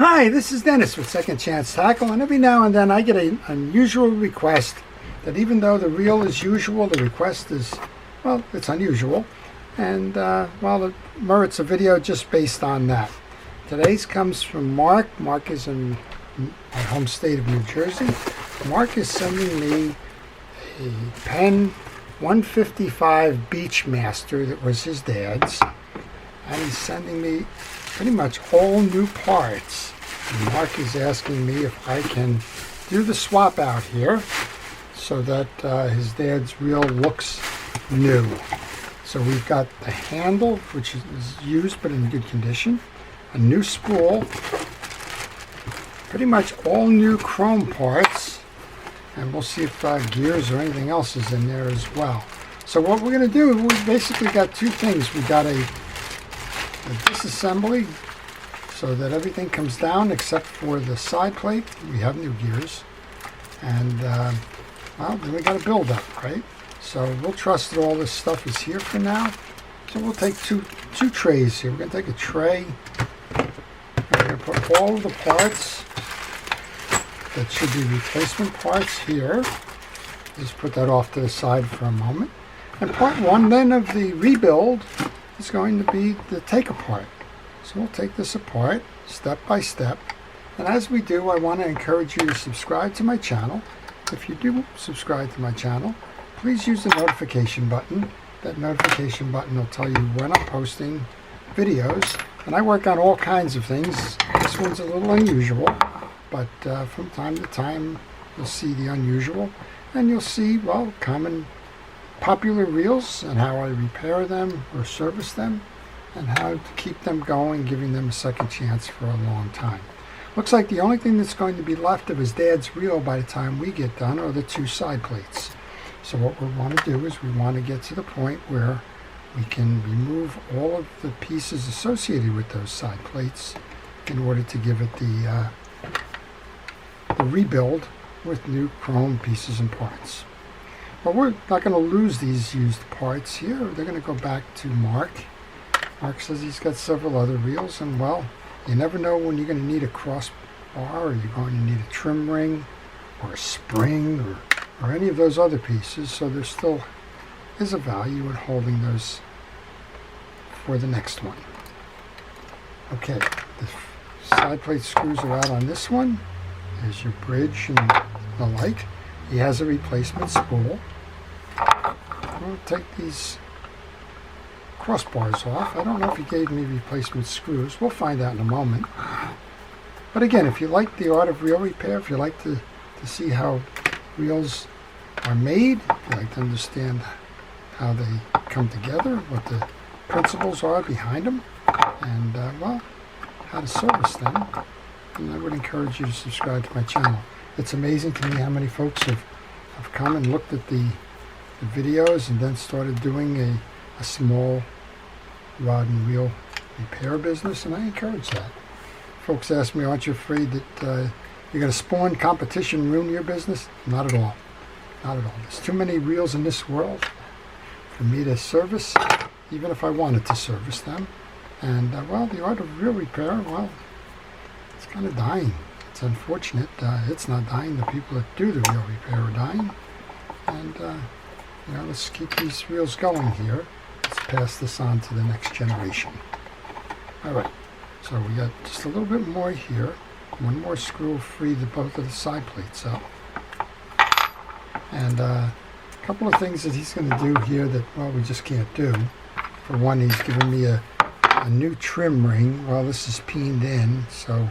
Hi, this is Dennis with Second Chance Tackle, and every now and then I get an unusual request that even though the reel is usual, the request is, well, it's unusual, and, well, it merits a video just based on that. Today's comes from Mark. Mark is in my home state of New Jersey. Mark is sending me a Penn 155 Beachmaster that was his dad's, and he's sending me pretty much all new parts. And Mark is asking me if I can do the swap out here so that his dad's reel looks new. So we've got the handle, which is used but in good condition, a new spool, pretty much all new chrome parts, and we'll see if gears or anything else is in there as well. So what we're going to do, we basically got two things. We got a disassembly so that everything comes down except for the side plate. We have new gears, and well, then we got a build up, right? So we'll trust that all this stuff is here for now. So we'll take two trays here. We're going to take a tray. We're going to put all of the parts that should be replacement parts here. Just put that off to the side for a moment. And part one then of the rebuild is going to be the take apart. So we'll take this apart step by step. And as we do, I want to encourage you to subscribe to my channel. If you do subscribe to my channel, please use the notification button. That notification button will tell you when I'm posting videos. And I work on all kinds of things. This one's a little unusual, but from time to time you'll see the unusual, and you'll see, well, common popular reels and how I repair them or service them and how to keep them going, giving them a second chance for a long time. Looks like the only thing that's going to be left of his dad's reel by the time we get done are the two side plates. So what we want to do is we want to get to the point where we can remove all of the pieces associated with those side plates in order to give it the rebuild with new chrome pieces and parts. But we're not going to lose these used parts here. They're going to go back to Mark. Mark says he's got several other reels, and well, you never know when you're going to need a crossbar, or you're going to need a trim ring or a spring or any of those other pieces. So there still is a value in holding those for the next one. Okay, the side plate screws are out on this one. There's your bridge and the like. He has a replacement spool. We'll take these crossbars off. I don't know if he gave me replacement screws. We'll find out in a moment. But again, if you like the art of reel repair, if you like to see how reels are made, if you like to understand how they come together, what the principles are behind them, and well, how to service them, then I would encourage you to subscribe to my channel. It's amazing to me how many folks have come and looked at the videos and then started doing a small rod and reel repair business, and I encourage that. Folks ask me, aren't you afraid that you're going to spawn competition and ruin your business? Not at all. Not at all. There's too many reels in this world for me to service, even if I wanted to service them. And well, the art of reel repair, well, it's kind of dying. It's unfortunate. It's not dying. The people that do the reel repair are dying. And you know, let's keep these reels going here. Let's pass this on to the next generation. All right. So we got just a little bit more here. One more screw will free both of the side plates up. And a couple of things that he's going to do here that, well, we just can't do. For one, he's given me a new trim ring. Well, this is peened in, so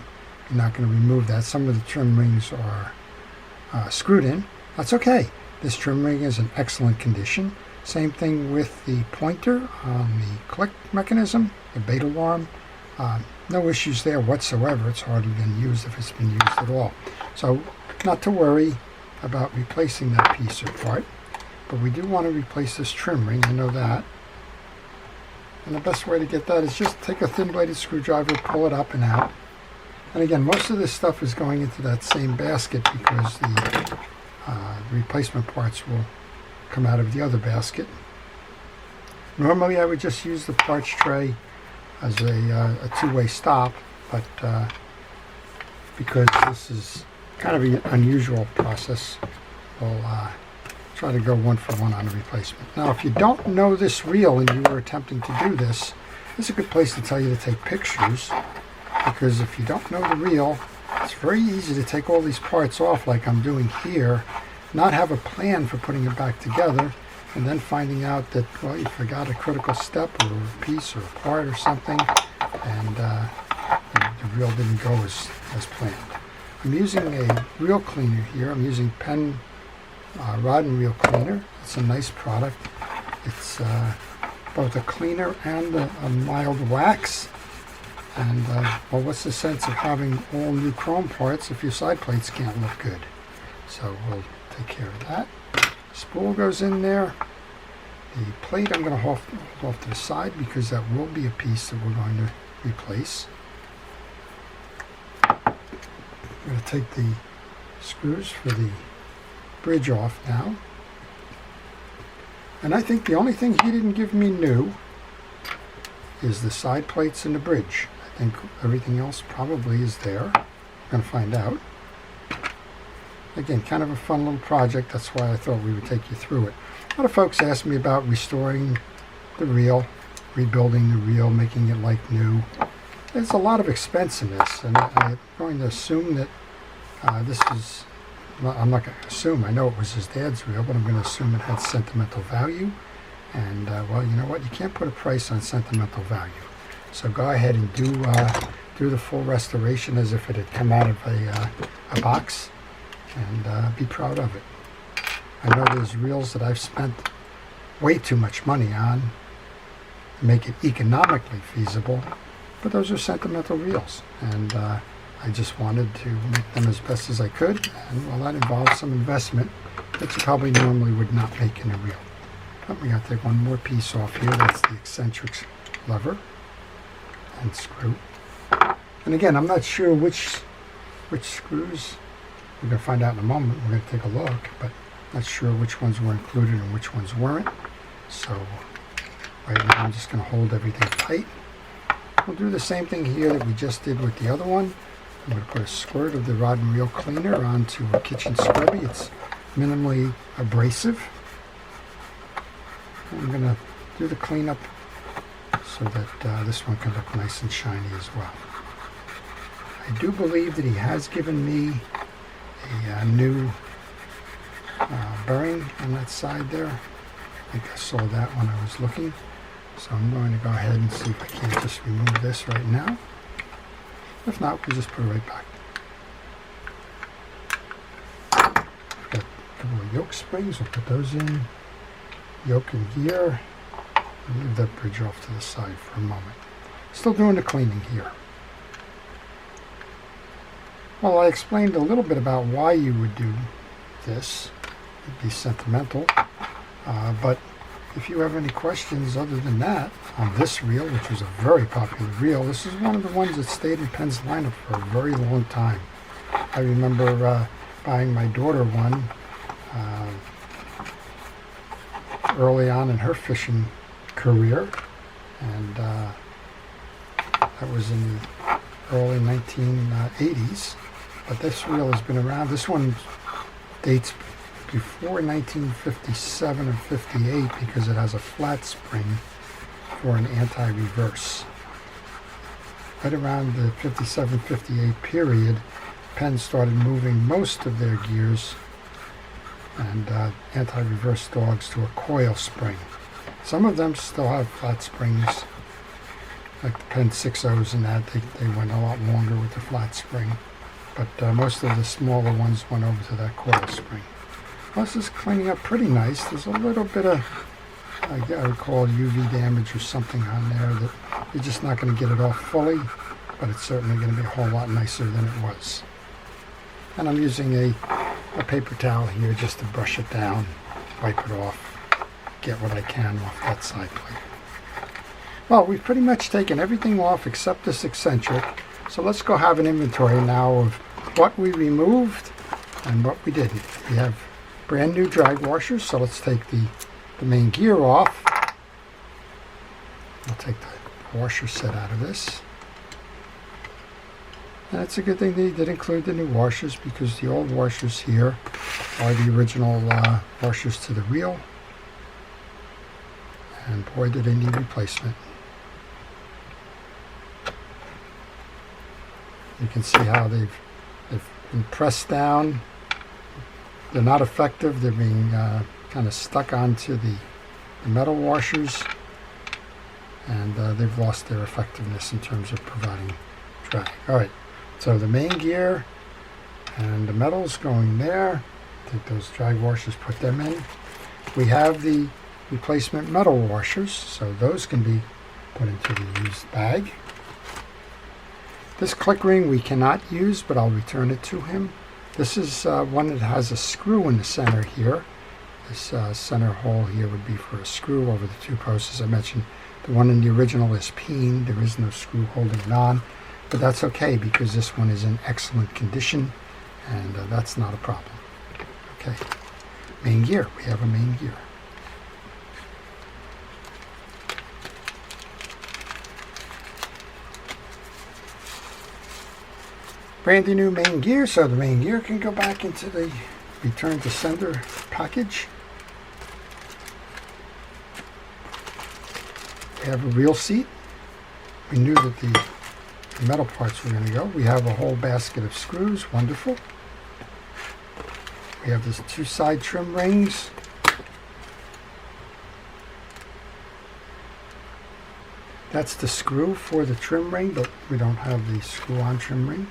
I'm not going to remove that. Some of the trim rings are screwed in. That's okay. This trim ring is in excellent condition. Same thing with the pointer on the click mechanism, the bait alarm. No issues there whatsoever. It's hardly been used if it's been used at all. So not to worry about replacing that piece or part. But we do want to replace this trim ring. I know that. And the best way to get that is just take a thin-bladed screwdriver, pull it up and out. And again, most of this stuff is going into that same basket because the replacement parts will come out of the other basket. Normally I would just use the parts tray as a two-way stop, but because this is kind of an unusual process, we'll try to go 1-for-1 on a replacement. Now, if you don't know this reel and you were attempting to do this, this is a good place to tell you to take pictures, because if you don't know the reel, it's very easy to take all these parts off like I'm doing here, not have a plan for putting it back together, and then finding out that, well, you forgot a critical step or a piece or a part or something, and the reel didn't go as planned. I'm using a reel cleaner here. I'm using Penn rod and reel cleaner. It's a nice product. It's both a cleaner and a mild wax. And well, what's the sense of having all new chrome parts if your side plates can't look good? So we'll take care of that. Spool goes in there. The plate I'm going to hold off to the side because that will be a piece that we're going to replace. I'm going to take the screws for the bridge off now. And I think the only thing he didn't give me new is the side plates and the bridge. I think everything else probably is there. I'm going to find out. Again, kind of a fun little project. That's why I thought we would take you through it. A lot of folks ask me about restoring the reel, rebuilding the reel, making it like new. There's a lot of expense in this, and I'm going to assume that this is, well, I'm not going to assume, I know it was his dad's reel, but I'm going to assume it had sentimental value. And, well, you know what? You can't put a price on sentimental value. So go ahead and do the full restoration as if it had come out of a box, and be proud of it. I know there's reels that I've spent way too much money on to make it economically feasible, but those are sentimental reels, and I just wanted to make them as best as I could, and well, that involves some investment that you probably normally would not make in a reel. But we got to take one more piece off here. That's the eccentric lever and screw. And again, I'm not sure which screws. We're going to find out in a moment. We're going to take a look, but not sure which ones were included and which ones weren't. So right now I'm just going to hold everything tight. We'll do the same thing here that we just did with the other one. I'm going to put a squirt of the rod and reel cleaner onto a kitchen scrubby. It's minimally abrasive. I'm going to do the cleanup so that this one can look nice and shiny as well. I do believe that he has given me a new bearing on that side there. I think I saw that when I was looking. So I'm going to go ahead and see if I can't just remove this right now. If not, we'll just put it right back. I've got a couple of yoke springs. We'll put those in. Yoke and gear. I'll leave that bridge off to the side for a moment. Still doing the cleaning here. Well, I explained a little bit about why you would do this. It'd be sentimental. But if you have any questions other than that on this reel, which was a very popular reel, this is one of the ones that stayed in Penn's lineup for a very long time. I remember buying my daughter one early on in her fishing career, and that was in the early 1980s. But this reel has been around. This one dates before 1957 or 58 because it has a flat spring for an anti-reverse. Right around the 57-58 period, Penn started moving most of their gears and anti-reverse dogs to a coil spring. Some of them still have flat springs, like the Penn 6.0s and that. They went a lot longer with the flat spring. But most of the smaller ones went over to that coil spring. Well, this is cleaning up pretty nice. There's a little bit of, I would call it UV damage or something on there that you're just not going to get it off fully, but it's certainly going to be a whole lot nicer than it was. And I'm using a paper towel here just to brush it down, wipe it off, get what I can off that side plate. Well, we've pretty much taken everything off except this eccentric. So let's go have an inventory now of what we removed and what we didn't. We have brand new drag washers, so let's take the main gear off. I'll take the washer set out of this. And it's a good thing they did include the new washers, because the old washers here are the original washers to the reel. And boy, do they need replacement. You can see how they've been pressed down. They're not effective. They're being kind of stuck onto the metal washers, and they've lost their effectiveness in terms of providing drag. All right, so the main gear and the metal's going there. Take those drag washers, put them in. We have the replacement metal washers, so those can be put into the used bag. This click ring we cannot use, but I'll return it to him. This is one that has a screw in the center here. This center hole here would be for a screw over the two posts. As I mentioned, the one in the original is peened. There is no screw holding it on, but that's okay because this one is in excellent condition, and that's not a problem. Okay, main gear. We have a main gear. Brand new main gear, so the main gear can go back into the return to sender package. We have a reel seat. We knew that the metal parts were going to go. We have a whole basket of screws. Wonderful. We have these two side trim rings. That's the screw for the trim ring, but we don't have the screw-on trim ring.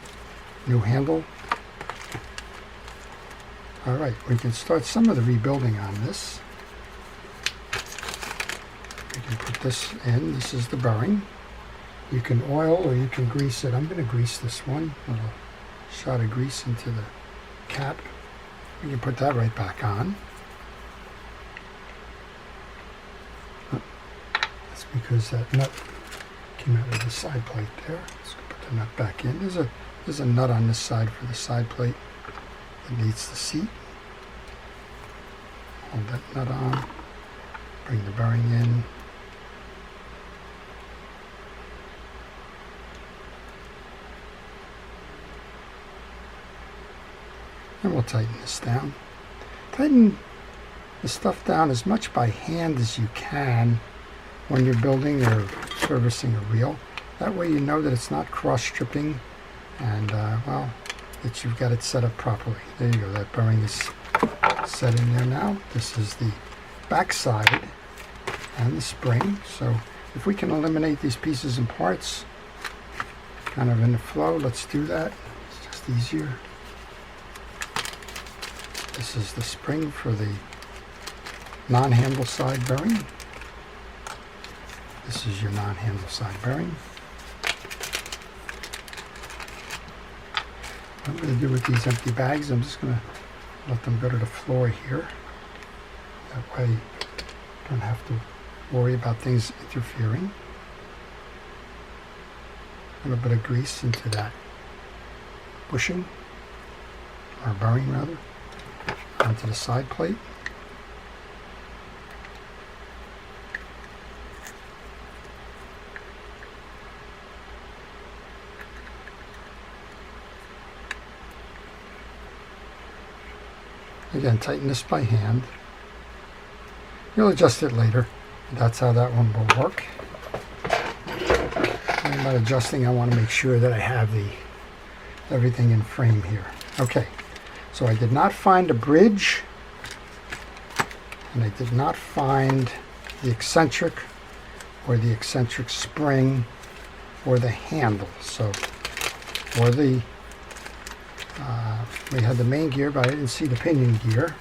New handle. All right, we can start some of the rebuilding on this. We can put this in. This is the bearing. You can oil or you can grease it. I'm going to grease this one. A little shot of grease into the cap. We can put that right back on. That's because that nut came out of the side plate there. Let's put the nut back in. There's a nut on this side for the side plate that needs the seat. Hold that nut on. Bring the bearing in. And we'll tighten this down. Tighten the stuff down as much by hand as you can when you're building or servicing a reel. That way you know that it's not cross-stripping and, well, that you've got it set up properly. There you go. That bearing is set in there now. This is the back side and the spring. So if we can eliminate these pieces and parts kind of in the flow, let's do that. It's just easier. This is the spring for the non-handle side bearing. This is your non-handle side bearing. What I'm going to do with these empty bags, I'm just going to let them go to the floor here. That way I don't have to worry about things interfering. A little bit of grease into that bushing, or bearing rather, onto the side plate. Again, tighten this by hand. You'll adjust it later. That's how that one will work. When I'm adjusting, I want to make sure that I have everything in frame here. Okay, so I did not find a bridge, and I did not find the eccentric or the eccentric spring or the handle. So, or the we had the main gear, but I didn't see the pinion gear.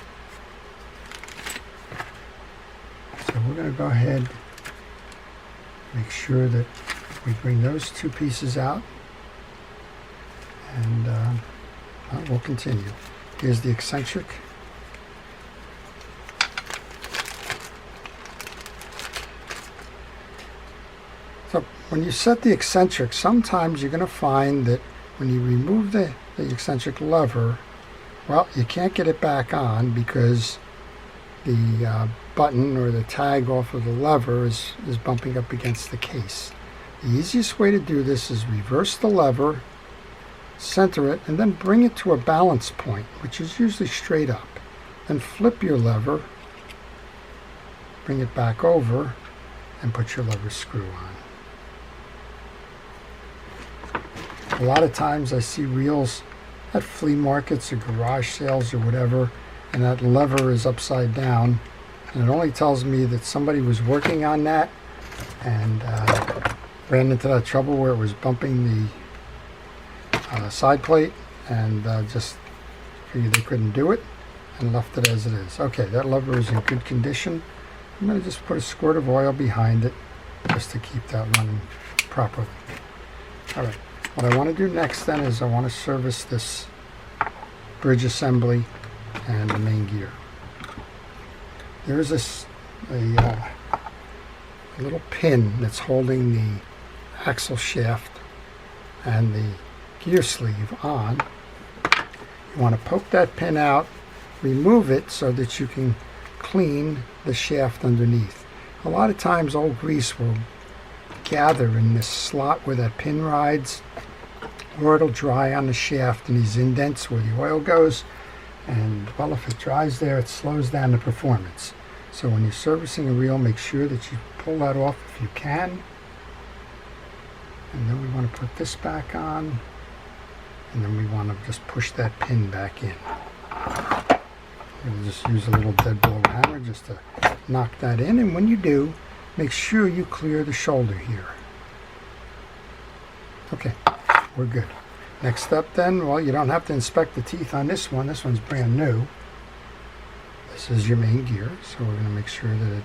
So we're going to go ahead, make sure that we bring those two pieces out, and we'll continue. Here's the eccentric. So when you set the eccentric, sometimes you're going to find that when you remove the eccentric lever, well, you can't get it back on because the button or the tag off of the lever is bumping up against the case. The easiest way to do this is reverse the lever center it, and then bring it to a balance point, which is usually straight up. Then flip your lever, bring it back over, and put your lever screw on. A lot of times I see reels at flea markets or garage sales or whatever, and that lever is upside down, and it only tells me that somebody was working on that and ran into that trouble where it was bumping the side plate, and just figured they couldn't do it and left it as it is. Okay, that lever is in good condition. I'm going to just put a squirt of oil behind it just to keep that running properly. Alright, what I want to do next then is I want to service this bridge assembly and the main gear. There is a little pin that's holding the axle shaft and the gear sleeve on. You want to poke that pin out, remove it so that you can clean the shaft underneath. A lot of times old grease will gather in this slot where that pin rides, or it'll dry on the shaft in these indents where the oil goes, and well, if it dries there, it slows down the performance. So when you're servicing a reel, make sure that you pull that off if you can. And then we want to put this back on, and then we want to just push that pin back in. I'm going to just use a little dead blow hammer just to knock that in, and when you do, make sure you clear the shoulder here. Okay, we're good. Next step then, well, you don't have to inspect the teeth on this one. This one's brand new. This is your main gear, so we're going to make sure that it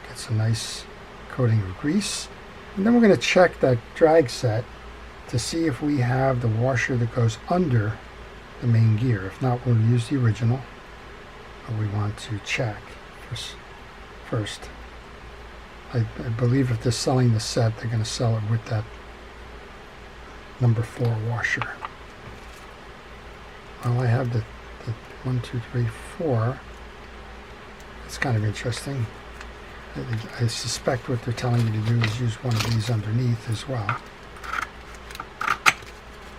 gets a nice coating of grease. And then we're going to check that drag set to see if we have the washer that goes under the main gear. If not, we'll use the original. But we want to check first. I believe if they're selling the set, they're going to sell it with that number 4 washer. Well, I have the 1, 2, 3, 4. It's kind of interesting. I suspect what they're telling you to do is use one of these underneath as well.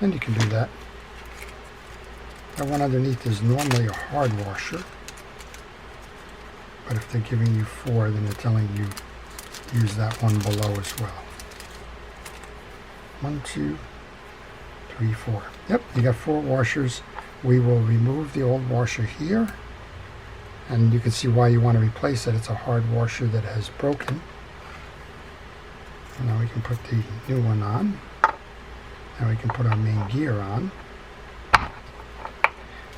And you can do that. That one underneath is normally a hard washer. But if they're giving you 4, then they're telling you use that one below as well. 1, 2, 3, 4. Yep, you got 4 washers. We will remove the old washer here. And you can see why you want to replace it. It's a hard washer that has broken. And now we can put the new one on. Now we can put our main gear on.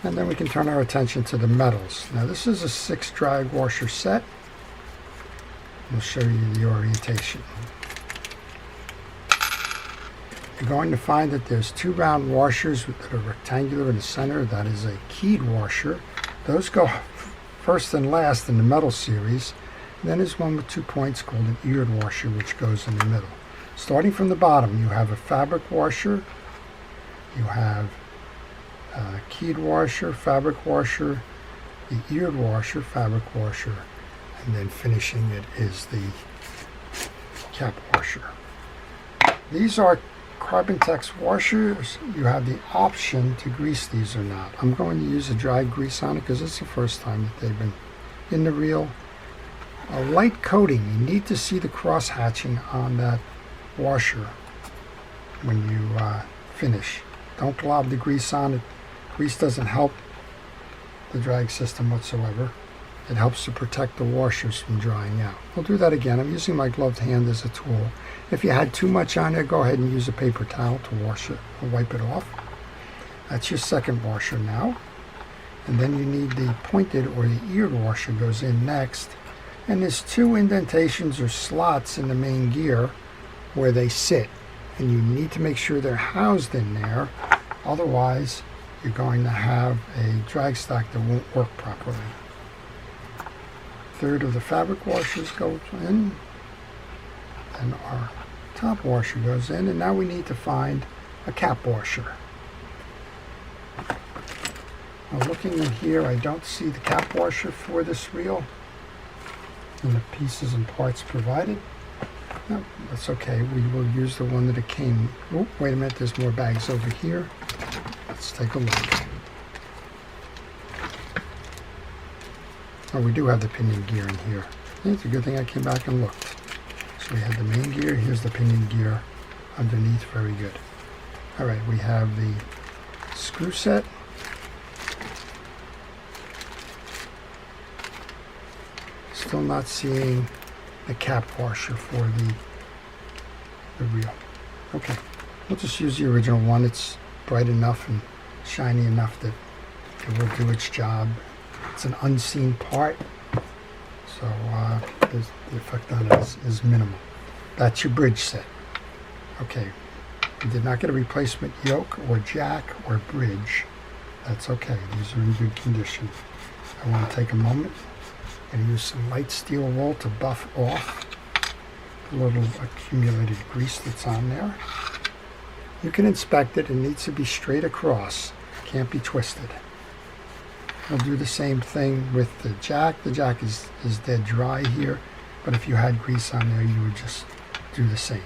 And then we can turn our attention to the metals. Now this is a 6 drag washer set. We'll show you the orientation. You're going to find that there's 2 round washers that are rectangular in the center. That is a keyed washer. Those go first and last in the metal series. And then there's one with 2 points called an eared washer, which goes in the middle. Starting from the bottom, you have a fabric washer, you have a keyed washer, fabric washer, the eared washer, fabric washer, and then finishing it is the cap washer. These are Carbon Tex washers. You have the option to grease these or not. I'm going to use a dry grease on it because it's the first time that they've been in the reel. A light coating. You need to see the cross hatching on that washer when you finish. Don't glob the grease on it. Grease doesn't help the drag system whatsoever. It helps to protect the washers from drying out. We'll do that again. I'm using my gloved hand as a tool. If you had too much on there, go ahead and use a paper towel to wash it or wipe it off. That's your second washer now. And then you need the pointed or the eared washer goes in next. And there's 2 indentations or slots in the main gear where they sit. And you need to make sure they're housed in there. Otherwise, you're going to have a drag stack that won't work properly. 1/3 of the fabric washers goes in, and our top washer goes in, and now we need to find a cap washer. Now looking in here, I don't see the cap washer for this reel and the pieces and parts provided. No, that's okay. We will use the one that it came. Oh, wait a minute, there's more bags over here. Let's take a look. Oh, we do have the pinion gear in here. It's a good thing I came back and looked. So we had the main gear, here's the pinion gear underneath, very good. Alright, we have the screw set. Still not seeing the cap washer for the reel. Okay, we'll just use the original one. It's bright enough and shiny enough that it will do its job. It's an unseen part, so the effect on it is minimal. That's your bridge set. Okay, we did not get a replacement yoke or jack or bridge. That's okay, these are in good condition. I want to take a moment and use some light steel wool to buff off the little accumulated grease that's on there. You can inspect it. It needs to be straight across, can't be twisted. I'll do the same thing with the jack. The jack is dead dry here, but if you had grease on there, you would just do the same.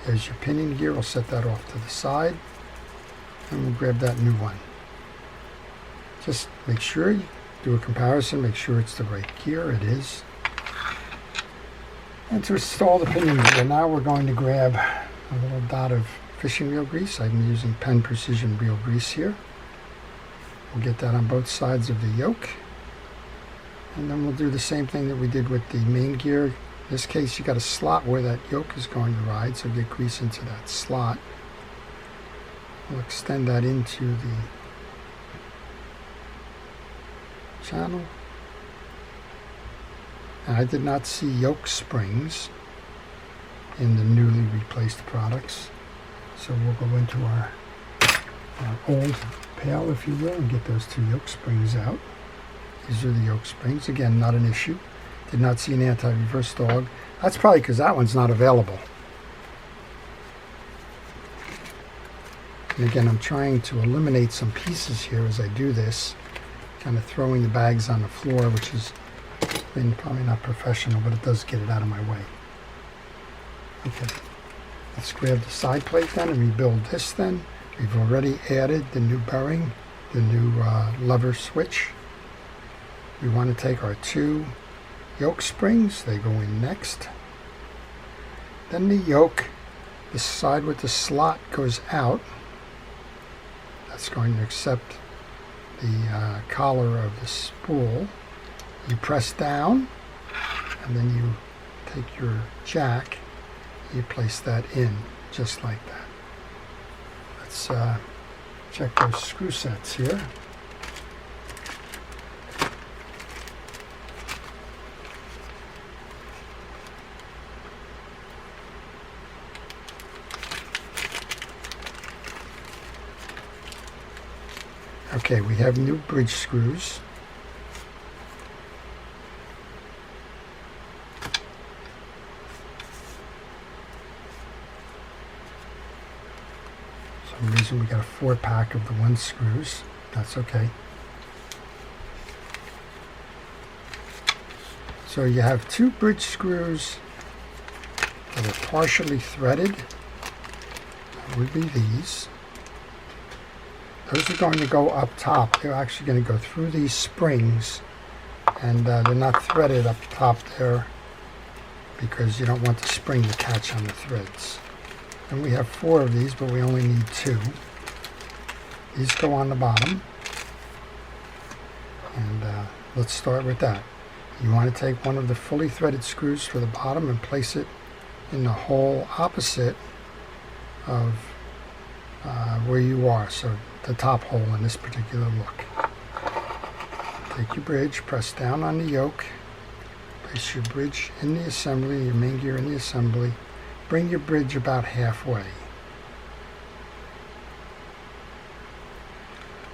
There's your pinion gear. We'll set that off to the side, and we'll grab that new one. Just make sure you do a comparison, make sure it's the right gear. It is. And to install the pinion gear, now we're going to grab a little dot of fishing reel grease. I'm using Penn Precision reel grease here. We'll get that on both sides of the yoke, and then we'll do the same thing that we did with the main gear. In this case, you got a slot where that yoke is going to ride, so get grease into that slot. We'll extend that into the channel. And I did not see yoke springs in the newly replaced products, so we'll go into our old pail, if you will, and get those two yoke springs out. These are the yoke springs. Again, not an issue. Did not see an anti-reverse dog. That's probably because that one's not available. And again, I'm trying to eliminate some pieces here as I do this, kind of throwing the bags on the floor, which is probably not professional, but it does get it out of my way. Okay, let's grab the side plate then and rebuild this then. We've already added the new bearing, the new lever switch. We want to take our two yoke springs, they go in next. Then the yoke, the side with the slot goes out. That's going to accept the collar of the spool. You press down, and then you take your jack, you place that in, just like that. Let's check those screw sets here. Okay, we have new bridge screws. For some reason we got a 4-pack of the 1 screws. That's okay. So you have 2 bridge screws that are partially threaded. That would be these. Those are going to go up top. They're actually going to go through these springs, and they're not threaded up top there because you don't want the spring to catch on the threads. And we have 4 of these, but we only need 2. These go on the bottom, and let's start with that. You want to take one of the fully threaded screws for the bottom and place it in the hole opposite of where you are, so the top hole in this particular look. Take your bridge, press down on the yoke, place your bridge in the assembly, your main gear in the assembly, bring your bridge about halfway.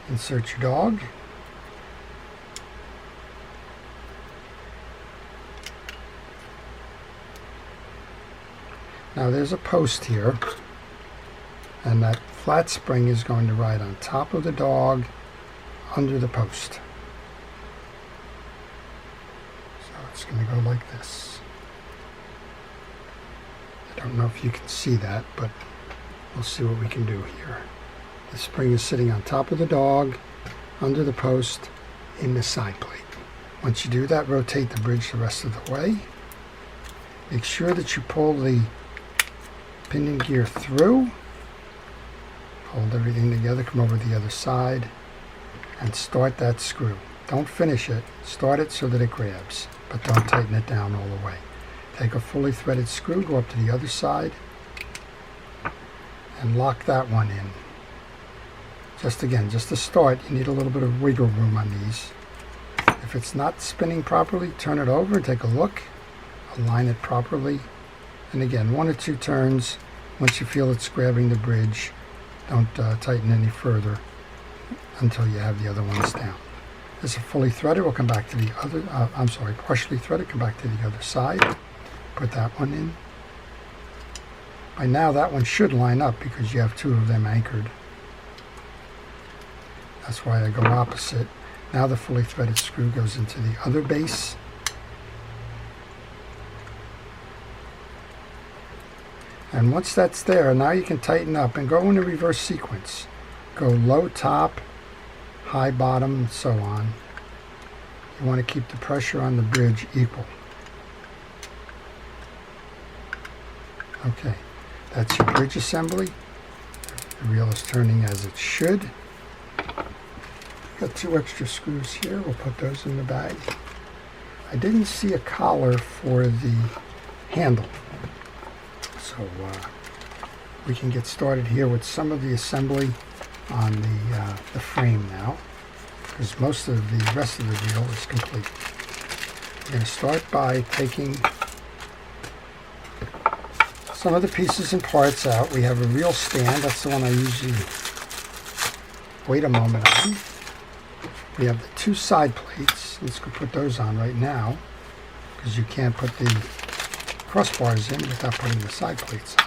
Insert your dog. Now there's a post here, and that flat spring is going to ride on top of the dog under the post. So it's going to go like this. I don't know if you can see that, but we'll see what we can do here. The spring is sitting on top of the dog, under the post, in the side plate. Once you do that, rotate the bridge the rest of the way. Make sure that you pull the pinion gear through. Hold everything together, come over the other side, and start that screw. Don't finish it. Start it so that it grabs, but don't tighten it down all the way. Take a fully threaded screw, go up to the other side, and lock that one in. Just to start, you need a little bit of wiggle room on these. If it's not spinning properly, turn it over and take a look. Align it properly. And again, 1 or 2 turns. Once you feel it's grabbing the bridge, don't tighten any further until you have the other ones down. This is fully threaded. We'll come back to the other, partially threaded, come back to the other side. Put that one in. By now that one should line up because you have 2 of them anchored. That's why I go opposite. Now the fully threaded screw goes into the other base. And once that's there, now you can tighten up and go in a reverse sequence. Go low top, high bottom, and so on. You want to keep the pressure on the bridge equal. Okay, that's your bridge assembly. The reel is turning as it should. Got 2 extra screws here. We'll put those in the bag. I didn't see a collar for the handle. So we can get started here with some of the assembly on the frame now, because most of the rest of the reel is complete. We're going to start by taking some of the pieces and parts out. We have a reel stand. That's the one I usually wait a moment on. We have the 2 side plates. Let's go put those on right now, because you can't put the crossbars in without putting the side plates on.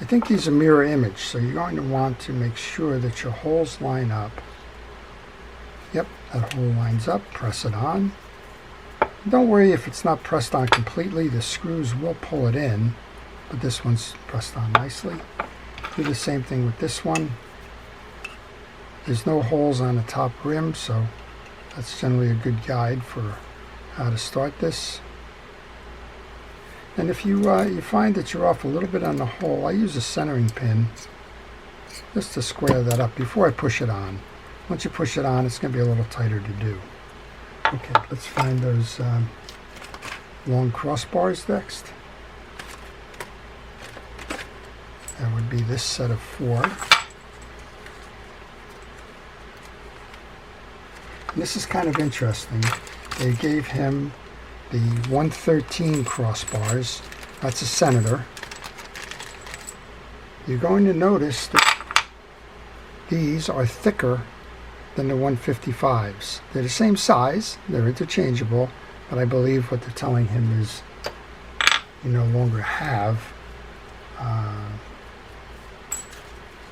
I think these are mirror image, so you're going to want to make sure that your holes line up. Yep, that hole lines up. Press it on. Don't worry if it's not pressed on completely. The screws will pull it in, but this one's pressed on nicely. Do the same thing with this one. There's no holes on the top rim, so that's generally a good guide for how to start this. And if you find that you're off a little bit on the hole, I use a centering pin just to square that up before I push it on. Once you push it on, it's going to be a little tighter to do. Okay, let's find those long crossbars next. That would be this set of 4. And this is kind of interesting. They gave him the 113 crossbars. That's a Senator. You're going to notice that these are thicker than the 155s. They're the same size, they're interchangeable, but I believe what they're telling him is you no longer have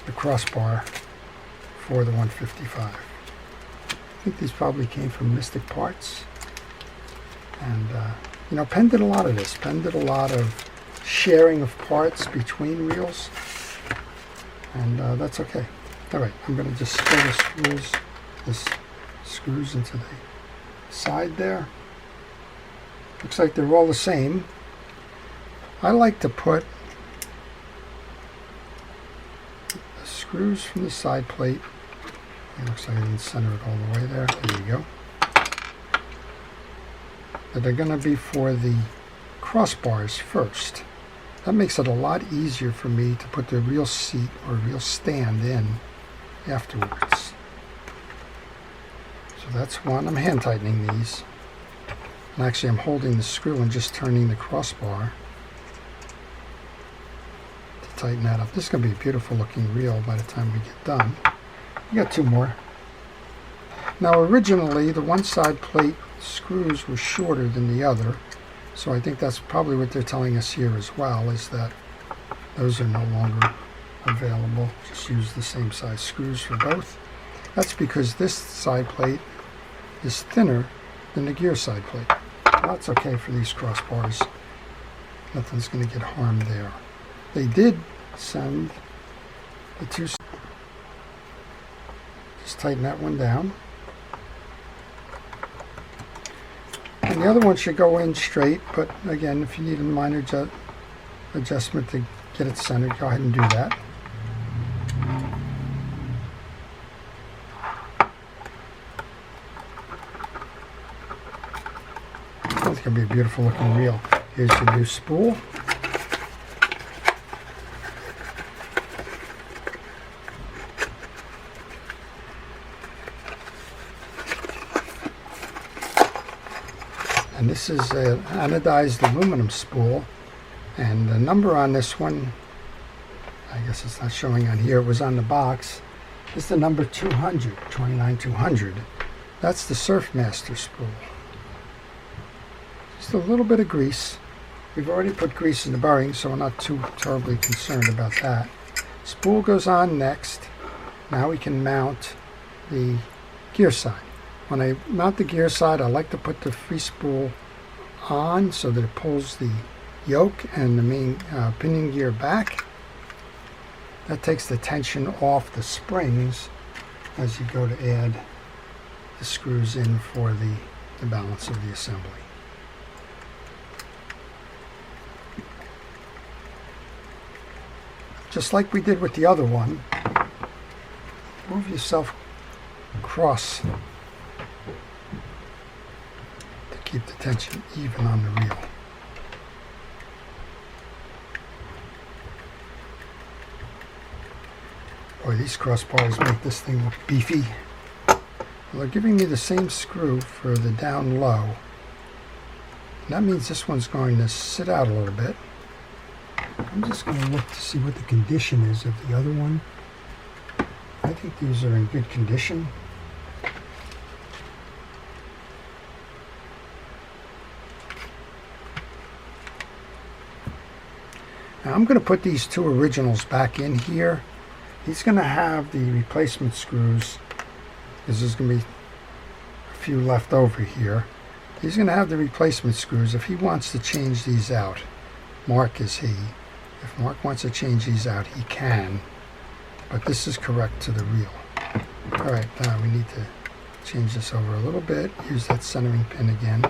the crossbar for the 155. I think these probably came from Mystic Parts. And, Penn did a lot of this. Penn did a lot of sharing of parts between reels, and that's okay. All right, I'm going to just screw the screws into the side there. Looks like they're all the same. I like to put the screws from the side plate. It looks like I didn't center it all the way there. There you go. But they're going to be for the crossbars first. That makes it a lot easier for me to put the reel seat or reel stand in afterwards. So that's one. I'm hand tightening these. And actually I'm holding the screw and just turning the crossbar to tighten that up. This is going to be a beautiful looking reel by the time we get done. We got 2 more. Now originally the one side plate screws were shorter than the other, so I think that's probably what they're telling us here as well, is that those are no longer available. Just use the same size screws for both. That's because this side plate is thinner than the gear side plate. That's okay for these crossbars. Nothing's going to get harmed there. They did send the 2. tighten that one down. And the other one should go in straight, but again, if you need a minor adjustment to get it centered, go ahead and do that. It's going to be a beautiful looking reel. Here's your new spool. And this is an anodized aluminum spool, and the number on this one, I guess it's not showing on here, it was on the box, is the number 200, 29200. That's the Surfmaster spool. Just a little bit of grease. We've already put grease in the bearing, so we're not too terribly concerned about that. Spool goes on next. Now we can mount the gear side. When I mount the gear side, I like to put the free spool on so that it pulls the yoke and the main pinion gear back. That takes the tension off the springs as you go to add the screws in for the balance of the assembly. Just like we did with the other one, move yourself across to keep the tension even on the reel. Boy, these crossbars make this thing look beefy. Well, they're giving me the same screw for the down low. And that means this one's going to sit out a little bit. I'm just going to look to see what the condition is of the other one. I think these are in good condition. Now I'm going to put these two originals back in here. He's going to have the replacement screws, because there's going to be a few left over here. He's going to have the replacement screws if he wants to change these out. Mark is he. If Mark wants to change these out, he can. But this is correct to the reel. Alright, now we need to change this over a little bit. Use that centering pin again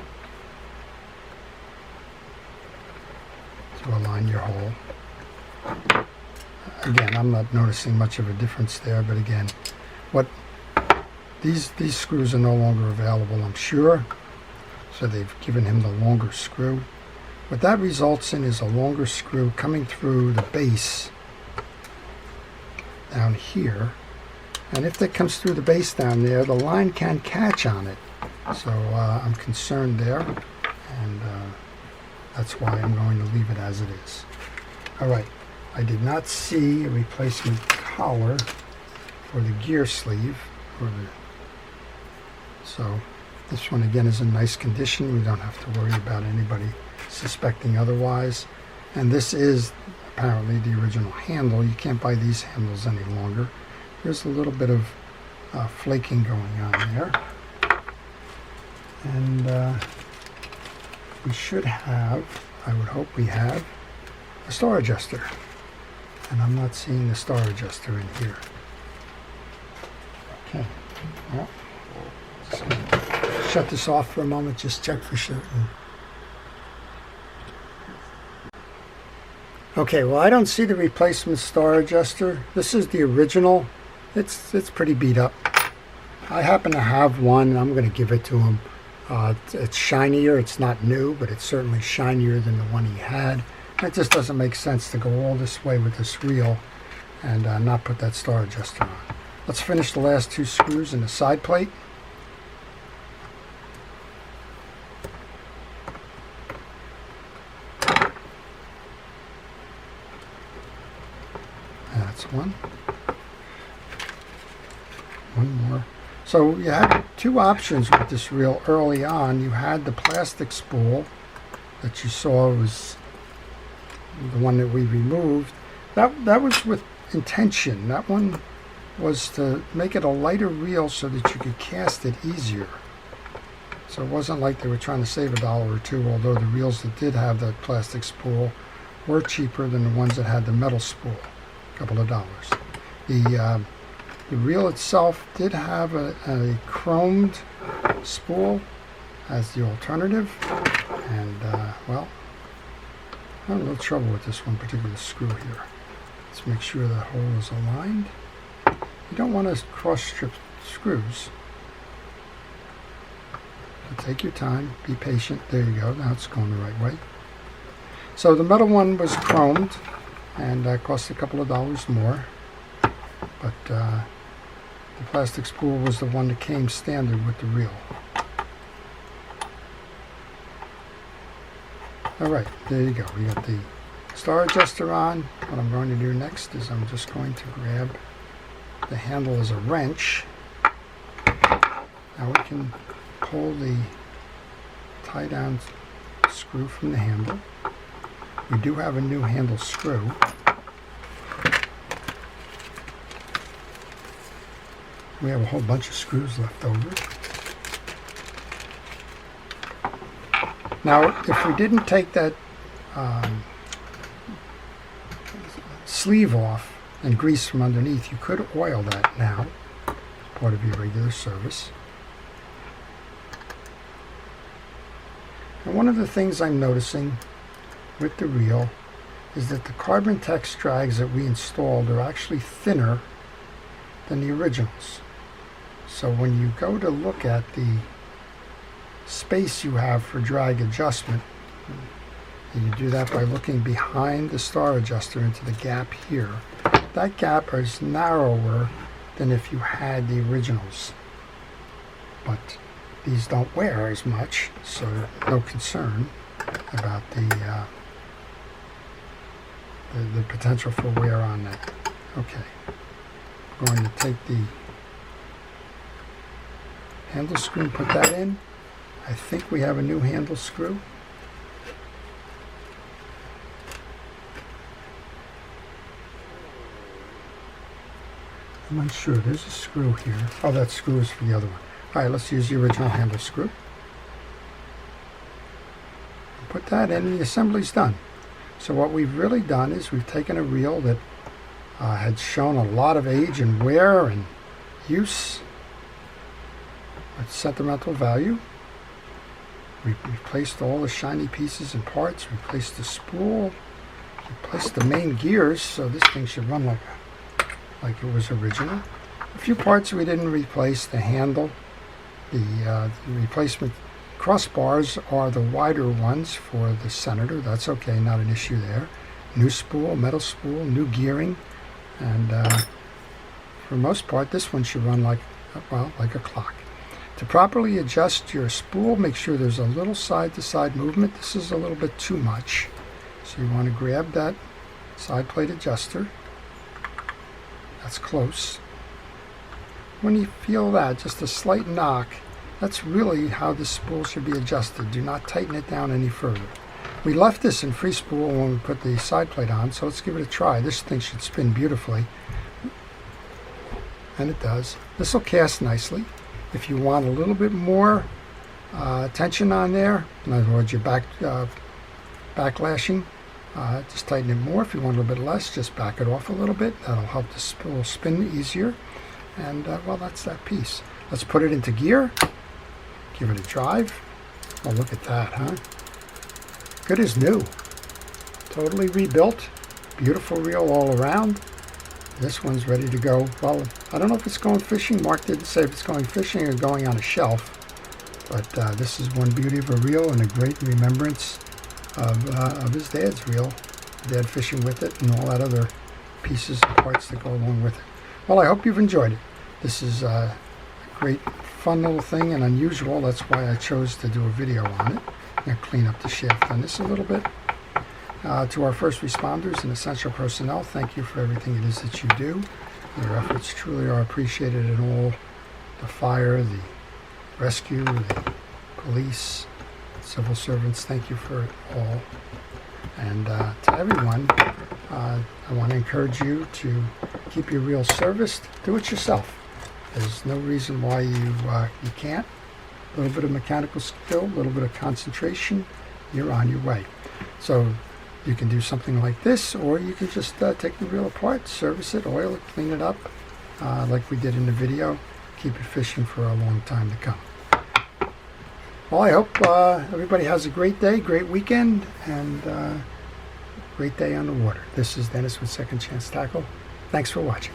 to align your hole. Again, I'm not noticing much of a difference there, but again, these screws are no longer available, I'm sure. So they've given him the longer screw. What that results in is a longer screw coming through the base down here. And if that comes through the base down there, the line can catch on it. So I'm concerned there, and that's why I'm going to leave it as it is. Alright, I did not see a replacement collar for the gear sleeve. So this one again is in nice condition. We don't have to worry about anybody suspecting otherwise. And this is apparently the original handle. You can't buy these handles any longer. There's a little bit of flaking going on there. And we should have, I would hope we have, a star adjuster. And I'm not seeing the star adjuster in here. Okay, well, just gonna shut this off for a moment, just check for certain. Okay, well, I don't see the replacement star adjuster. This is the original. It's pretty beat up. I happen to have one, and I'm going to give it to him. It's shinier. It's not new, but it's certainly shinier than the one he had. It just doesn't make sense to go all this way with this reel and not put that star adjuster on. Let's finish the last two screws in the side plate. That's one. One more. So you had two options with this reel early on. You had the plastic spool that you saw was the one that we removed. That was with intention. That one was to make it a lighter reel so that you could cast it easier. So it wasn't like they were trying to save $1 or $2, although the reels that did have that plastic spool were cheaper than the ones that had the metal spool, a couple of dollars. The The reel itself did have a chromed spool as the alternative, and well, I have a little trouble with this one particular screw here. Let's make sure that hole is aligned. You don't want to cross strip screws. So take your time, be patient. There you go, now it's going the right way. So the metal one was chromed, and cost a couple of dollars more, but the plastic spool was the one that came standard with the reel. Alright, there you go. We got the star adjuster on. What I'm going to do next is I'm just going to grab the handle as a wrench. Now we can pull the tie down screw from the handle. We do have a new handle screw. We have a whole bunch of screws left over. Now, if we didn't take that sleeve off and grease from underneath, you could oil that now as part of your regular service. And one of the things I'm noticing with the reel is that the carbon tex drags that we installed are actually thinner than the originals. So when you go to look at the space you have for drag adjustment, and you do that by looking behind the star adjuster into the gap here, that gap is narrower than if you had the originals. But these don't wear as much, so no concern about the potential for wear on that. Okay, I'm going to take the handle screw and put that in. I think we have a new handle screw. I'm not sure. There's a screw here. Oh, that screw is for the other one. All right, let's use the original handle screw. Put that in and the assembly's done. So what we've really done is we've taken a reel that had shown a lot of age and wear and use with sentimental value. We replaced all the shiny pieces and parts, replaced the spool, replaced the main gears, so this thing should run like it was original. A few parts we didn't replace: the handle, the replacement crossbars are the wider ones for the Senator. That's okay, not an issue there. New spool, metal spool, new gearing, and for the most part, this one should run like a clock. To properly adjust your spool, make sure there's a little side-to-side movement. This is a little bit too much, so you want to grab that side plate adjuster. That's close. When you feel that, just a slight knock, that's really how the spool should be adjusted. Do not tighten it down any further. We left this in free spool when we put the side plate on, so let's give it a try. This thing should spin beautifully, and it does. This will cast nicely. If you want a little bit more tension on there, in other words, you're backlashing, just tighten it more. If you want a little bit less, just back it off a little bit. That'll help the spool spin easier. And well, that's that piece. Let's put it into gear. Give it a drive. Oh, look at that, huh? Good as new. Totally rebuilt. Beautiful reel all around. This one's ready to go. Well, I don't know if it's going fishing. Mark didn't say if it's going fishing or going on a shelf. But this is one beauty of a reel and a great remembrance of his dad's reel. Dad fishing with it and all that other pieces and parts that go along with it. Well, I hope you've enjoyed it. This is a great, fun little thing and unusual. That's why I chose to do a video on it. I'm going to clean up the shaft on this a little bit. To our first responders and essential personnel, thank you for everything it is that you do. Your efforts truly are appreciated in all. The fire, the rescue, the police, civil servants, thank you for it all. And to everyone, I want to encourage you to keep your reel serviced. Do it yourself. There's no reason why you can't. A little bit of mechanical skill, a little bit of concentration, you're on your way. So you can do something like this, or you can just take the reel apart, service it, oil it, clean it up, like we did in the video. Keep it fishing for a long time to come. Well, I hope everybody has a great day, great weekend, and great day on the water. This is Dennis with Second Chance Tackle. Thanks for watching.